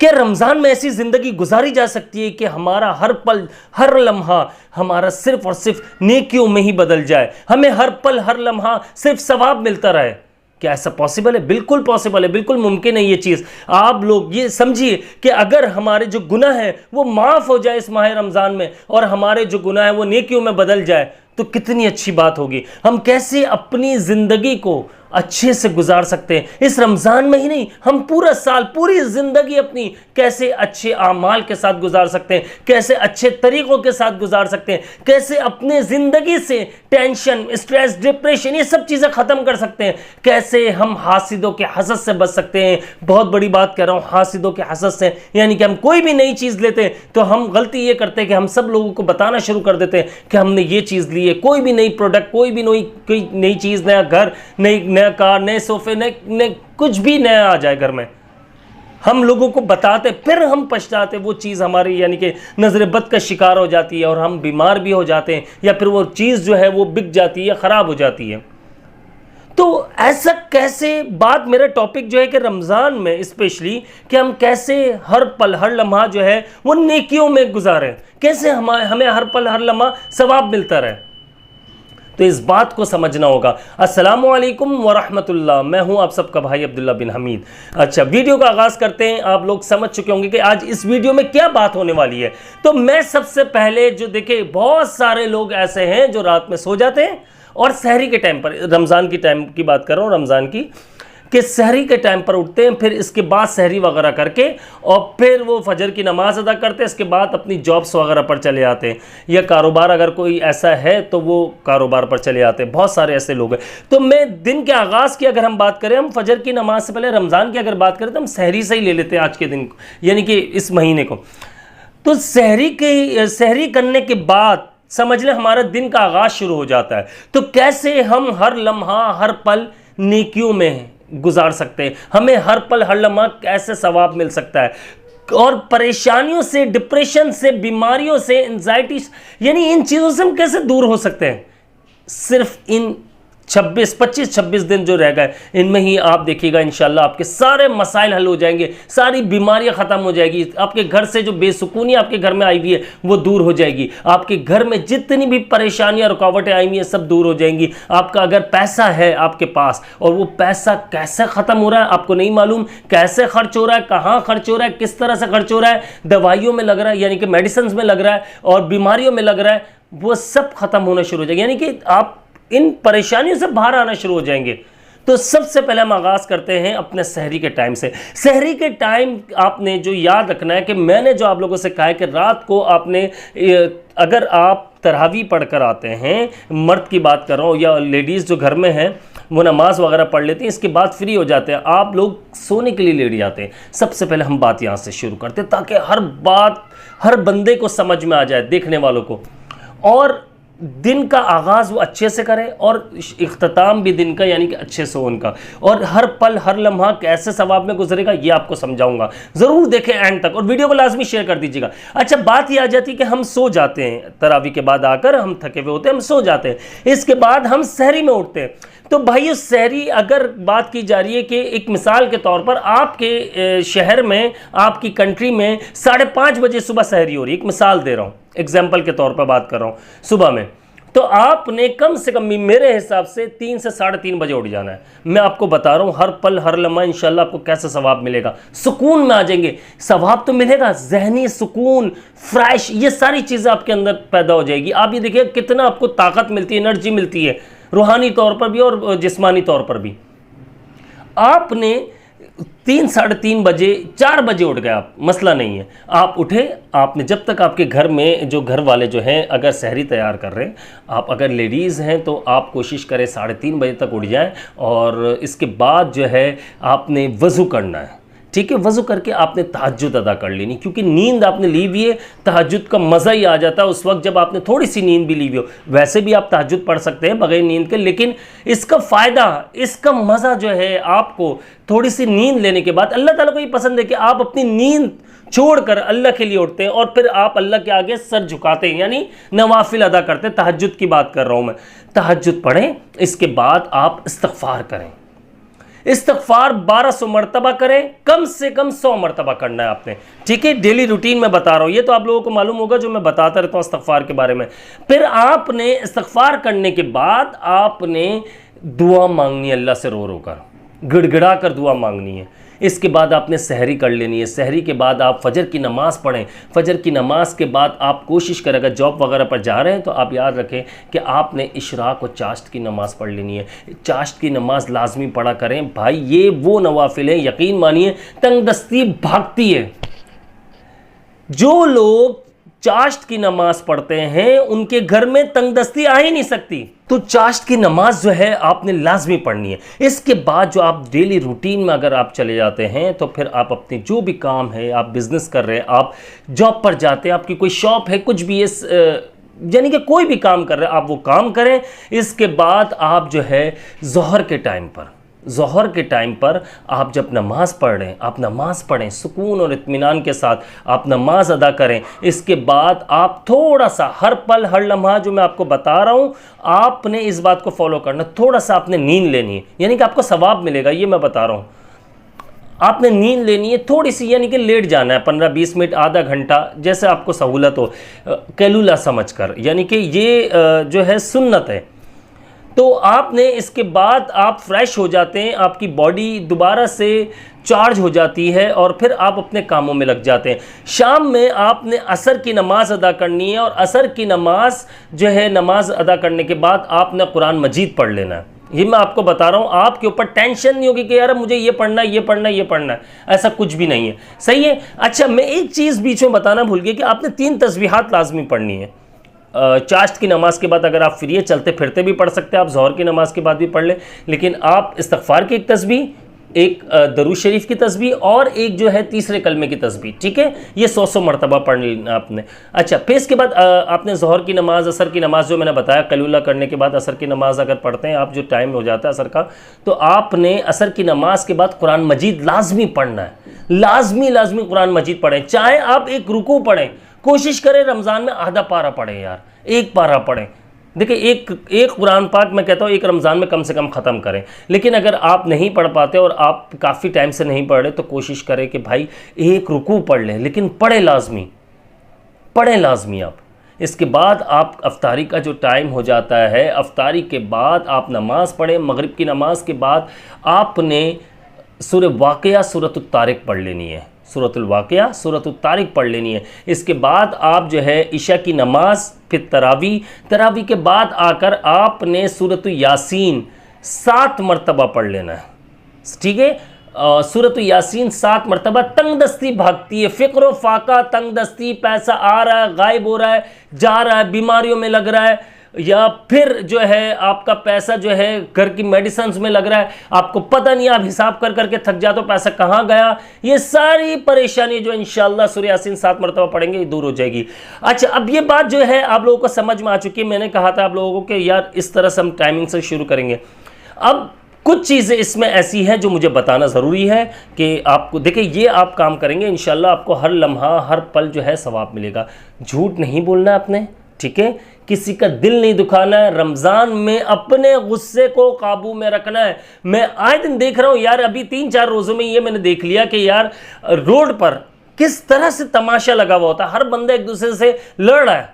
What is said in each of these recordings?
क्या रमज़ान में ऐसी ज़िंदगी गुजारी जा सकती है कि हमारा हर पल हर लम्हा हमारा सिर्फ और सिर्फ नेकियों में ही बदल जाए, हमें हर पल हर लम्हा सिर्फ सवाब मिलता रहे? क्या ऐसा पॉसिबल है? बिल्कुल पॉसिबल है, बिल्कुल मुमकिन है ये चीज़। आप लोग ये समझिए कि अगर हमारे जो गुनाह है वो माफ़ हो जाए इस माह रमज़ान में और हमारे जो गुनाह है वो नेकियों में बदल जाए तो कितनी अच्छी बात होगी। हम कैसे अपनी ज़िंदगी को अच्छे से गुजार सकते हैं, इस रमज़ान में ही नहीं, हम पूरा साल पूरी ज़िंदगी अपनी कैसे अच्छे आमाल के साथ गुजार सकते हैं, कैसे अच्छे तरीक़ों के साथ गुजार सकते हैं, कैसे अपने ज़िंदगी से टेंशन, स्ट्रेस, डिप्रेशन ये सब चीज़ें ख़त्म कर सकते हैं, कैसे हम हासिदों के हसद से बच सकते हैं। बहुत बड़ी बात कह रहा हूँ, हासिदों के हसद से, यानी कि हम कोई भी नई चीज़ लेते हैं तो हम गलती ये करते हैं कि हम सब लोगों को बताना शुरू कर देते हैं कि हमने ये चीज़ ली है। कोई भी नई प्रोडक्ट, कोई भी नई चीज़, नया घर, नया कार, नए सोफे, नए कुछ भी नया आ जाए घर में, हम लोगों को बताते, फिर हम पछताते, वो चीज़ हमारी यानी कि नज़र बद का शिकार हो जाती है और हम बीमार भी हो जाते हैं, या फिर वो चीज़ जो है वो बिक जाती है, ख़राब हो जाती है। तो ऐसा कैसे, बात मेरा टॉपिक जो है कि रमज़ान में स्पेशली कि हम कैसे हर पल हर लम्हा जो है वो नेकियों में गुजारें, कैसे हमें हर पल हर लम्हा सवाब मिलता रहे। तो इस बात को समझना होगा। अस्सलामु अलैकुम वरहमतुल्लाह, मैं हूं आप सबका भाई अब्दुल्ला बिन हमीद। अच्छा, वीडियो का आगाज़ करते हैं। आप लोग समझ चुके होंगे कि आज इस वीडियो में क्या बात होने वाली है। तो मैं सबसे पहले जो देखे, बहुत सारे लोग ऐसे हैं जो रात में सो जाते हैं और सहरी के टाइम पर, रमज़ान की टाइम की बात कर रहा हूँ, रमज़ान की, कि सहरी के टाइम पर उठते हैं, फिर इसके बाद सहरी वगैरह करके और फिर वो फजर की नमाज अदा करते हैं, इसके बाद अपनी जॉब्स वगैरह पर चले आते हैं, या कारोबार अगर कोई ऐसा है तो वो कारोबार पर चले आते हैं। बहुत सारे ऐसे लोग हैं। तो मैं दिन के आगाज़ की अगर हम बात करें, हम फजर की नमाज से पहले रमज़ान की अगर बात करें तो हम सहरी से ही ले लेते हैं आज के दिन को, यानी कि इस महीने को। तो सहरी करने के बाद समझ लें हमारा दिन का आगाज़ शुरू हो जाता है। तो कैसे हम हर लम्हा हर पल नेकियों में गुजार सकते हैं, हमें हर पल हर लम्हा कैसे सवाब मिल सकता है, और परेशानियों से, डिप्रेशन से, बीमारियों से, एंजाइटी, यानी इन चीज़ों से हम कैसे दूर हो सकते हैं। सिर्फ इन 25-26 दिन जो रह गए, इनमें ही आप देखिएगा इंशाल्लाह आपके सारे मसाइल हल हो जाएंगे, सारी बीमारियां ख़त्म हो जाएगी, आपके घर से जो बेसुकूनी आपके घर में आई हुई है वो दूर हो जाएगी, आपके घर में जितनी भी परेशानियां रुकावटें आई हुई हैं सब दूर हो जाएंगी। आपका अगर पैसा है आपके पास और वो पैसा कैसे ख़त्म हो रहा है आपको नहीं मालूम, कैसे खर्च हो रहा है, कहाँ खर्च हो रहा है, किस तरह से खर्च हो रहा है, दवाइयों में लग रहा है, यानी कि मेडिसिन में लग रहा है, और बीमारियों में लग रहा है, वो सब खत्म होना शुरू हो जाएगा, यानी कि आप इन परेशानियों से बाहर आना शुरू हो जाएंगे। तो सबसे पहले हम आगाज़ करते हैं अपने सहरी के टाइम से। सहरी के टाइम आपने जो याद रखना है कि मैंने जो आप लोगों से कहा है कि रात को आपने, अगर आप तरावी पढ़कर आते हैं, मर्द की बात कर रहा हूँ, या लेडीज़ जो घर में हैं वो नमाज वगैरह पढ़ लेती हैं, इसके बाद फ्री हो जाते हैं, आप लोग सोने के लिए लेट जाते हैं। सबसे पहले हम बात यहाँ से शुरू करते हैं ताकि हर बात हर बंदे को समझ में आ जाए, देखने वालों को, और दिन का आगाज़ वो अच्छे से करें और इख्तिताम भी दिन का यानी कि अच्छे से उनका, और हर पल हर लम्हा कैसे सवाब में गुजरेगा ये आपको समझाऊंगा। ज़रूर देखें एंड तक और वीडियो को लाजमी शेयर कर दीजिएगा। अच्छा, बात ये आ जाती है कि हम सो जाते हैं, तरावी के बाद आकर हम थके हुए होते हैं, हम सो जाते हैं, इसके बाद हम सहरी में उठते हैं। तो भाई सहरी अगर बात की जा रही है कि एक मिसाल के तौर पर आपके शहर में, आपकी कंट्री में 5:30 बजे सुबह सहरी हो रही है, एक मिसाल दे रहा हूँ, एग्जाम्पल के तौर पर बात कर रहा हूँ, सुबह में, तो आपने कम से कम मेरे हिसाब से 3 से 3:30 बजे उठ जाना है। मैं आपको बता रहा हूँ हर पल हर लम्हा इंशाल्लाह आपको कैसे सवाब मिलेगा, सुकून में आ जाएंगे। सवाब तो मिलेगा, जहनी सुकून, फ्रेश, ये सारी चीज़ें आपके अंदर पैदा हो जाएगी। आप ये देखिए कितना आपको ताकत मिलती है, एनर्जी मिलती है, रूहानी तौर पर भी और जिस्मानी तौर पर भी। आपने 3-3:30 बजे 4 बजे उठ गए आप, मसला नहीं है, आप उठे, आपने जब तक आपके घर में जो घर वाले जो हैं अगर सहरी तैयार कर रहे हैं, आप अगर लेडीज़ हैं तो आप कोशिश करें 3:30 बजे तक उठ जाएं, और इसके बाद जो है आपने वज़ू करना है, ठीक है। वज़ू करके आपने तहज्जुद अदा कर लेनी, क्योंकि नींद आपने ली हुई है, तहज्जुद का मज़ा ही आ जाता है उस वक्त जब आपने थोड़ी सी नींद भी ली हुई हो। वैसे भी आप तहज्जुद पढ़ सकते हैं बगैर नींद के, लेकिन इसका फ़ायदा, इसका मज़ा जो है आपको थोड़ी सी नींद लेने के बाद, अल्लाह ताला को ये पसंद है कि आप अपनी नींद छोड़कर अल्लाह के लिए उठते हैं और फिर आप अल्लाह के आगे सर झुकाते हैं, यानी नवाफिल अदा करते हैं। तहज्जुद की बात कर रहा हूँ मैं। तहज्जुद पढ़ें, इसके बाद आप इस्तिग़फ़ार करें। इस्तिग़फ़ार 1200 मरतबा करें, कम से कम 100 मरतबा करना है आपने, ठीक है। डेली रूटीन में बता रहा हूँ, ये तो आप लोगों को मालूम होगा जो मैं बताता रहता हूँ इस्तिग़फ़ार के बारे में। फिर आपने इस्तिग़फ़ार करने के बाद आपने दुआ मांगनी है, अल्लाह से रो रो कर, गिड़गिड़ा कर दुआ मांगनी है। इसके बाद आपने सहरी कर लेनी है। सहरी के बाद आप फजर की नमाज़ पढ़ें। फजर की नमाज के बाद आप कोशिश करें, अगर जॉब वगैरह पर जा रहे हैं तो आप याद रखें कि आपने इशराक और चाश्त की नमाज़ पढ़ लेनी है। चाश्त की नमाज लाजमी पढ़ा करें भाई, ये वो नवाफिल है, यकीन मानिए तंगदस्ती भागती है। जो लोग चाश्त की नमाज पढ़ते हैं उनके घर में तंगदस्ती आ ही नहीं सकती। तो चाश्त की नमाज जो है आपने लाजमी पढ़नी है। इसके बाद जो आप डेली रूटीन में अगर आप चले जाते हैं तो फिर आप अपने जो भी काम है, आप बिजनेस कर रहे हैं, आप जॉब पर जाते हैं, आपकी कोई शॉप है, कुछ भी यानी कि कोई भी काम कर रहे हैं, आप वो काम करें। इसके बाद आप जो है ज़ोहर के टाइम पर आप जब नमाज़ पढ़ रहे हैं, आप नमाज़ पढ़ें सुकून और इत्मीनान के साथ, आप नमाज अदा करें। इसके बाद आप थोड़ा सा हर पल हर लम्हा जो मैं आपको बता रहा हूँ, आपने इस बात को फॉलो करना, थोड़ा सा आपने नींद लेनी है, यानी कि आपको सवाब मिलेगा, ये मैं बता रहा हूँ। आपने नींद लेनी है थोड़ी सी, यानी कि लेट जाना है 15-20 मिनट, आधा घंटा, जैसे आपको सहूलत हो, कैलूला समझकर, यानी कि ये जो है सुन्नत है। तो आपने इसके बाद आप फ्रेश हो जाते हैं, आपकी बॉडी दोबारा से चार्ज हो जाती है और फिर आप अपने कामों में लग जाते हैं। शाम में आपने असर की नमाज अदा करनी है और असर की नमाज जो है, नमाज अदा करने के बाद आपने कुरान मजीद पढ़ लेना है। ये मैं आपको बता रहा हूँ, आपके ऊपर टेंशन नहीं होगी कि यार मुझे ये पढ़ना है, ये पढ़ना है, ये पढ़ना है, ऐसा कुछ भी नहीं है। सही है। अच्छा, मैं एक चीज़ बीच में बताना भूल गया कि आपने 3 तस्बीहात लाजमी पढ़नी है। चाश्त की नमाज के बाद अगर आप फ्री है, चलते फिरते भी पढ़ सकते हैं, आप ज़ोहर की नमाज के बाद भी पढ़ लें, लेकिन आप इस्तिग़फ़ार की एक तस्बीह, एक दरूद शरीफ की तस्बीह और एक जो है तीसरे कलमे की तस्बीह, ठीक है। ये 100 मरतबा पढ़ लेना आपने। अच्छा, फिर इसके बाद आपने ज़ोहर की नमाज, असर की नमाज जो मैंने बताया, कलूला करने के बाद असर की नमाज अगर पढ़ते हैं आप, जो टाइम हो जाता है असर का, तो आपने असर की नमाज के बाद कुरान मजीद लाजमी पढ़ना है। लाजमी कुरान मजीद पढ़ें, चाहे आप एक रुकू पढ़ें, कोशिश करें रमज़ान में आधा पारा पढ़ें यार, एक पारा पढ़ें। देखिए, एक कुरान पाक मैं कहता हूँ एक रमज़ान में कम से कम ख़त्म करें। लेकिन अगर आप नहीं पढ़ पाते और आप काफ़ी टाइम से नहीं पढ़ रहे तो कोशिश करें कि भाई एक रुकू पढ़ लें, लेकिन पढ़ें लाजमी आप। इसके बाद आप अफ्तारी का जो टाइम हो जाता है, अफ्तारी के बाद आप नमाज़ पढ़ें। मगरिब की नमाज के बाद आपने सूरह वाक़िया, सूरतुत तारिक पढ़ लेनी है, सूरतुल वाक़िया, सूरतुत तारिक पढ़ लेनी है। इसके बाद आप जो है इशा की नमाज, फिर तरावी के बाद आकर आपने सूरत यासीन 7 मरतबा पढ़ लेना है, ठीक है। सूरत यासीन 7 मरतबा। तंगदस्ती भागती है, फ़िक्र फाका, तंगदस्ती, पैसा आ रहा है, गायब हो रहा है, जा रहा है, बीमारियों में लग रहा है, या फिर जो है आपका पैसा जो है घर की मेडिसिन में लग रहा है, आपको पता नहीं, आप हिसाब कर करके थक जाते हो पैसा कहाँ गया। ये सारी परेशानी जो इंशाअल्लाह सूरह यासीन 7 मरतबा पढ़ेंगे ये दूर हो जाएगी। अच्छा, अब ये बात जो है आप लोगों को समझ में आ चुकी है। मैंने कहा था आप लोगों को कि यार इस तरह से हम टाइमिंग से शुरू करेंगे। अब कुछ चीज़ें इसमें ऐसी हैं जो मुझे बताना ज़रूरी है कि आपको, देखिए ये आप काम करेंगे इंशाअल्लाह आपको हर लम्हा हर पल जो है सवाब मिलेगा। झूठ नहीं बोलना आपने, ठीक है, किसी का दिल नहीं दुखाना है, रमज़ान में अपने गुस्से को काबू में रखना है। मैं आए दिन देख रहा हूँ यार, अभी 3-4 रोज़ों में ये मैंने देख लिया कि यार रोड पर किस तरह से तमाशा लगा हुआ होता है, हर बंदा एक दूसरे से लड़ रहा है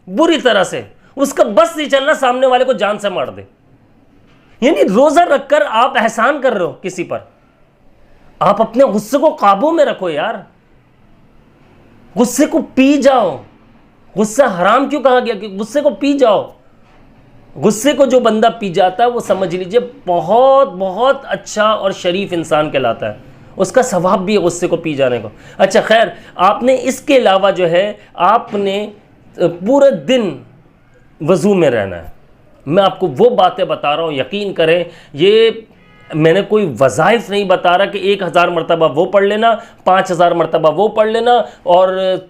बुरी तरह से, उसका बस नहीं चलना सामने वाले को जान से मार दे। यानी रोज़ा रखकर आप एहसान कर रहे हो किसी पर। आप अपने गुस्से को काबू में रखो यार, गुस्से को पी जाओ। गुस्सा हराम क्यों कहा गया कि गुस्से को पी जाओ। गुस्से को जो बंदा पी जाता है वो समझ लीजिए बहुत बहुत अच्छा और शरीफ इंसान कहलाता है, उसका स्वभाव भी है गुस्से को पी जाने को। अच्छा खैर, आपने इसके अलावा जो है आपने पूरे दिन वज़ू में रहना है। मैं आपको वो बातें बता रहा हूँ, यकीन करें, ये मैंने कोई वज़ाइफ नहीं बता रहा कि 1000 मरतबा वो पढ़ लेना, 5000 मरतबा वो पढ़ लेना, और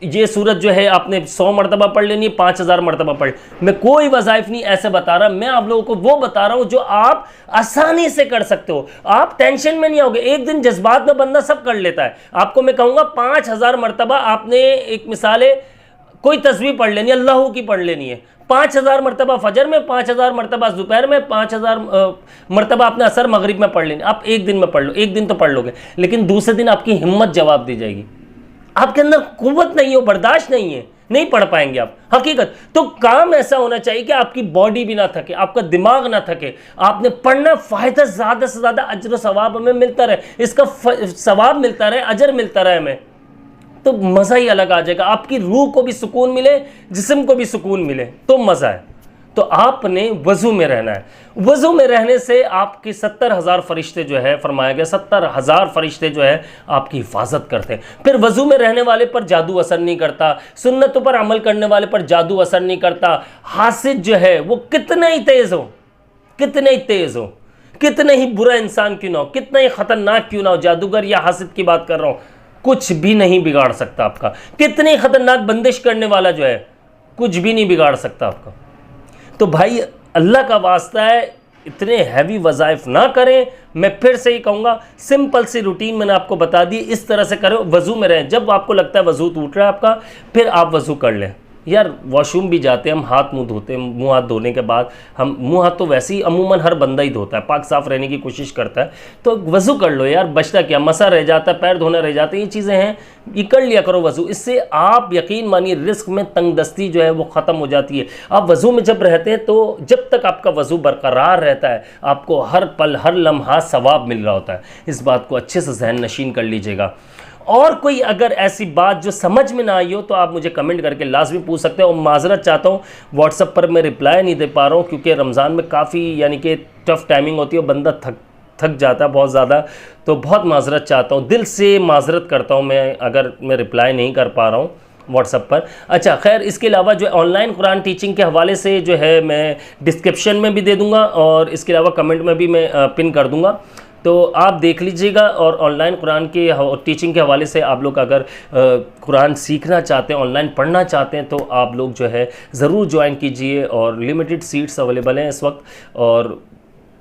ये सूरत जो है आपने 100 मरतबा पढ़ लेनी, 5000 मरतबा पढ़। मैं कोई वज़ाइफ नहीं ऐसे बता रहा, मैं आप लोगों को वो बता रहा हूँ जो आप आसानी से कर सकते हो। आप टेंशन में नहीं आओगे। एक दिन जज्बात में बंदा सब कर लेता है। आपको मैं कहूँगा 5000 मरतबा आपने, एक मिसाल है, कोई तस्वीर पढ़ लेनी, अल्लाह की पढ़ लेनी है, 5000 मरतबा फजर में, 5000 मरतबा दोपहर में, 5000 मरतबा आपने असर मगरिब में पढ़ लेनी। आप एक दिन में पढ़ लो, एक दिन तो पढ़ लोगे, लेकिन दूसरे दिन आपकी हिम्मत जवाब दी जाएगी, आपके अंदर कुव्वत नहीं हो, बर्दाश्त नहीं है, नहीं पढ़ पाएंगे आप। हकीकत तो काम ऐसा होना चाहिए कि आपकी बॉडी भी ना थके, आपका दिमाग ना थके, आपने पढ़ना, फायदा ज़्यादा से ज़्यादा अजर सवाब हमें मिलता रहे, इसका सवाब मिलता रहे, अजर मिलता रहे हमें, तो मज़ा ही अलग आ जाएगा। आपकी रूह को भी सुकून मिले, जिस्म को भी सुकून मिले, तो मज़ा है। तो आपने वज़ू में रहना है। वज़ू में रहने से आपकी 70,000 फरिश्ते जो है, फरमाया गया 70,000 फरिश्ते जो है आपकी हिफाजत करते हैं। फिर वज़ू में रहने वाले पर जादू असर नहीं करता, सुन्नतों पर अमल करने वाले पर जादू असर नहीं करता। हासिद जो है वो कितने ही तेज़ हो, कितने ही तेज़ हो, कितने ही बुरा इंसान क्यों ना हो, कितना ही ख़तरनाक क्यों ना हो, जादूगर या हासिद की बात कर रहा हूँ, कुछ भी नहीं बिगाड़ सकता आपका। कितनी खतरनाक बंदिश करने वाला जो है, कुछ भी नहीं बिगाड़ सकता आपका। तो भाई अल्लाह का वास्ता है, इतने हैवी वज़ाइफ ना करें। मैं फिर से ही कहूँगा, सिंपल सी रूटीन मैंने आपको बता दी, इस तरह से करो, वज़ू में रहें। जब आपको लगता है वज़ू टूट रहा है आपका, फिर आप वज़ू कर लें। यार वॉशरूम भी जाते हैं हम, हाथ मुंह धोते हैं, मुंह हाथ धोने के बाद हम, मुंह हाथ तो वैसे ही अमूमन हर बंदा ही धोता है, पाक साफ़ रहने की कोशिश करता है, तो वज़ू कर लो यार, बचता क्या, मसा रह जाता है, पैर धोना रह जाते हैं, ये चीज़ें हैं, ये कर लिया करो वज़ू। इससे आप यकीन मानिए रिस्क में तंगदस्ती जो है वो ख़त्म हो जाती है। आप वज़ू में जब रहते हैं तो जब तक आपका वज़ू बरकरार रहता है, आपको हर पल हर लम्हा सवाब मिल रहा होता है। इस बात को अच्छे से जहन नशीन कर लीजिएगा। और कोई अगर ऐसी बात जो समझ में ना आई हो तो आप मुझे कमेंट करके लाजमी पूछ सकते हैं। और माजरत चाहता हूँ, व्हाट्सएप पर मैं रिप्लाई नहीं दे पा रहा हूँ क्योंकि रमज़ान में काफ़ी यानी कि टफ़ टाइमिंग होती है, बंदा थक जाता है बहुत ज़्यादा, तो बहुत माजरत चाहता हूँ, दिल से माजरत करता हूँ मैं अगर मैं रिप्लाई नहीं कर पा रहा हूँ व्हाट्सएप पर। अच्छा खैर, इसके अलावा जो ऑनलाइन कुरान टीचिंग के हवाले से जो है मैं डिस्क्रिप्शन में भी दे दूँगा और इसके अलावा कमेंट में भी मैं पिन कर दूँगा, तो आप देख लीजिएगा। और ऑनलाइन कुरान के टीचिंग के हवाले से आप लोग अगर कुरान सीखना चाहते हैं, ऑनलाइन पढ़ना चाहते हैं, तो आप लोग जो है ज़रूर ज्वाइन कीजिए और लिमिटेड सीट्स अवेलेबल हैं इस वक्त। और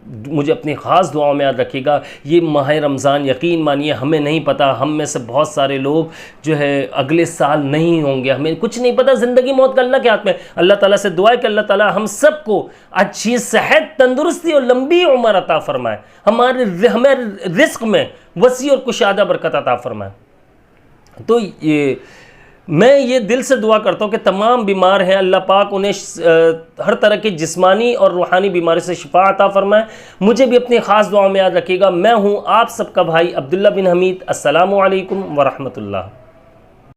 मुझे अपनी ख़ास दुआओं में याद रखिएगा। ये माह रमज़ान यकीन मानिए हमें नहीं पता, हम में से बहुत सारे लोग जो है अगले साल नहीं होंगे, हमें कुछ नहीं पता, ज़िंदगी मौत का अल्लाह के हाथ में। अल्लाह ताला से दुआ है कि अल्लाह ताला हम सबको अच्छी सेहत, तंदुरुस्ती और लंबी उम्र अता फ़रमाए, हमें रिस्क में वसी और कुशादा बरकत अता फ़रमाए। तो ये मैं ये दिल से दुआ करता हूँ कि तमाम बीमार हैं, अल्लाह पाक उन्हें हर तरह की जिस्मानी और रूहानी बीमारी से शिफा अता फ़रमाए। मुझे भी अपनी ख़ास दुआओं में याद रखिएगा। मैं हूँ आप सबका भाई अब्दुल्ला बिन हमीद। अस्सलामु अलैकुम व रहमतुल्लाह।